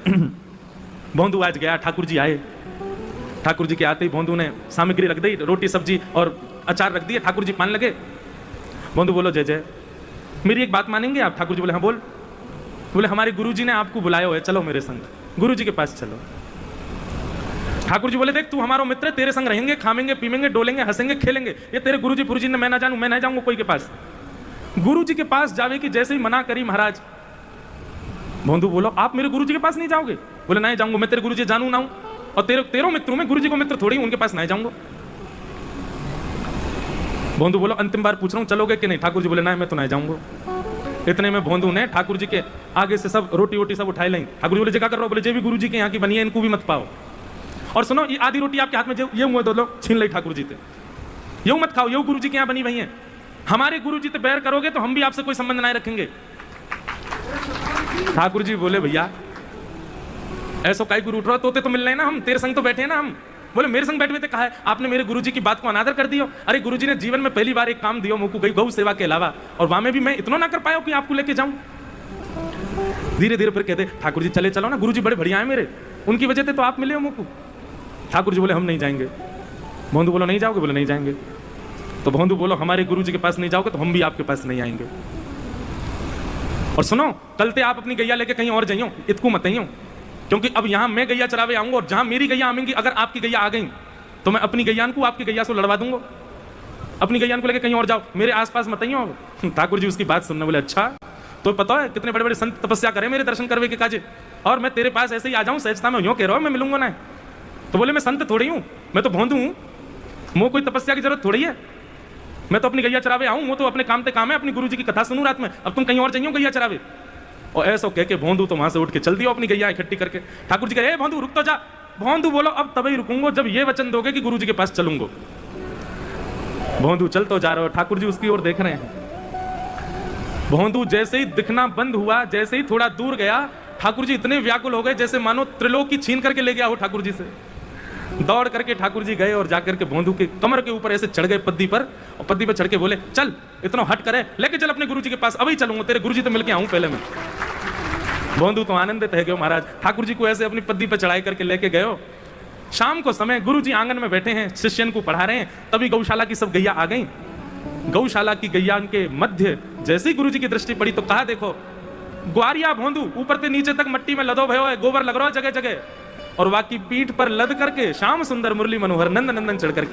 भोंदू आज गया, ठाकुर जी आए। ठाकुर जी के आते ही भोंदू ने सामग्री रख दी, रोटी सब्जी और अचार रख दिए। ठाकुर जी पान लगे। भोंदू बोलो जय जय, मेरी एक बात मानेंगे आप? ठाकुर जी बोले हाँ बोल। बोले हमारे गुरुजी ने आपको बुलाया है, चलो मेरे संग, गुरुजी के पास चलो। ठाकुर जी बोले देख तू हमारा मित्र, तेरे संग रहेंगे, खाएंगे पीएंगे डोलेंगे हंसेंगे खेलेंगे। ये तेरे गुरुजी पुरुजी ने मैं ना जानूं, मैं नहीं जाऊंगा कोई के पास। गुरुजी के पास जावे की जैसे ही मना करी महाराज। भोंदू बोलो आप मेरे गुरुजी के पास नहीं जाओगे? बोले नहीं जाऊंगा, मैं तेरे गुरुजी जानू ना हूं, और तेरो मित्रों में गुरुजी को मित्र थोड़ी, उनके पास नहीं जाऊंगा। भोंदू बोलो अंतिम बार पूछ रहा हूं, चलोगे कि नहीं? ठाकुर जी बोले नहीं मैं तो नहीं जाऊंगा। इतने में भोंदू ने ठाकुर जी के आगे से सब रोटी वोटी सब उठाए लाई। ठाकुर जी बोले क्या कर रहे हो? बोले जे भी गुरु जी के यहाँ की बनी है इनको भी मत पाओ, और सुनो ये आधी रोटी आपके हाथ में ये मुँह दो लो, छीन ली ठाकुर जी से, ये मत खाओ, ये गुरु जी के यहाँ बनी हुई है। हमारे गुरु जी से बैर करोगे तो हम भी आपसे कोई संबंध नहीं रखेंगे। ठाकुर जी बोले भैया ऐसा कई गुरु उठ रहा, तोते तो मिल रहे ना, हम तेरे संग तो बैठे हैं ना हम। बोले मेरे संग बैठे हुए थे, कहा है आपने मेरे गुरुजी की बात को अनादर कर दियो। अरे गुरुजी ने जीवन में पहली बार एक काम दियो मुझको, गौ सेवा के अलावा, और वहां में भी मैं इतना ना कर पाया कि आपको लेके जाऊं। धीरे धीरे फिर कहते ठाकुर जी चले चलो ना, गुरुजी बड़े बढ़िया है मेरे, उनकी वजह से तो आप मिले हो मुझको। ठाकुर जी बोले हम नहीं जाएंगे। भोंदू बोलो नहीं जाओगे? बोले नहीं जाएंगे। तो भोंदू बोलो हमारे गुरुजी के पास नहीं जाओगे तो हम भी आपके पास नहीं आएंगे। और सुनो कल ते आप अपनी गैया लेके कहीं और जाइयो, इतकू मत आइयो, क्योंकि अब यहां मैं गैया चरावे आऊंगा, और जहां मेरी गैया आएंगी अगर आपकी गैया आ गई तो मैं अपनी गैया को आपकी गैया से लड़वा दूंगा। अपनी गैया को लेके कहीं और जाओ, मेरे आसपास मत आइयो। ठाकुर जी उसकी बात सुनने बोले अच्छा तो पता है कितने बड़े बड़े संत तपस्या करें मेरे दर्शन करवे के काजे, और मैं तेरे पास ऐसे ही आ जाऊं सहजता में, यूं कह रहा हूं मैं मिलूंगा ना। तो बोले मैं संत थोड़ी हूं, मैं तो भोंदू हूं, मुझे कोई तपस्या की जरूरत थोड़ी है, मैं तो अपनी गैया चरावे आऊं, वो तो अपने काम ते काम है, अपनी गुरु जी की कथा सुनूं रात में, अब तुम कहीं और जाइयो गैया चरावे। और ऐसा कह के भोंदू तो वहां से उठ के चल दियो अपनी गैया इकट्ठी करके। ठाकुर जी कहे भोंदू रुक तो जा। भोंदू बोलो अब तभी रुकूंगा जब ये वचन दोगे कि गुरु जी के पास चलूंगा। भोंदू चल तो जा रहा हो, ठाकुर जी उसकी ओर देख रहे हैं। भोंदू जैसे ही दिखना बंद हुआ, जैसे ही थोड़ा दूर गया, ठाकुर जी इतने व्याकुल हो गए जैसे मानो त्रिलोक की छीन करके ले गया हो ठाकुर जी से। दौड़ करके ठाकुर जी गए और जाकर के भोंदू के कमर के ऊपर ऐसे चढ़ गए पद्दी पर, और पद्दी पर चढ़ के बोले चल इतना हट करे, लेके चल अपने गुरु जी के पास, अभी चलूंगा, तेरे गुरु जी तो मिलके आऊं पहले मैं। भोंदू तो आनंदित है गयो महाराज, ठाकुर जी को ऐसे अपनी पद्दी पर चढ़ाई करके लेके गए। शाम को समय गुरु जी आंगन में बैठे हैं, शिष्यन को पढ़ा रहे हैं, तभी गौशाला की सब गैया आ गई। गौशाला की गैया के मध्य जैसे ही गुरु जी की दृष्टि पड़ी तो कहा देखो ग्वारिया भोंदू ऊपर से नीचे तक मट्टी में लदो भयो है, गोबर लग रहा है जगह जगह, और वाकी पीठ पर लद करके श्याम सुंदर मुरली मनोहर नंद नंदन चढ़ करके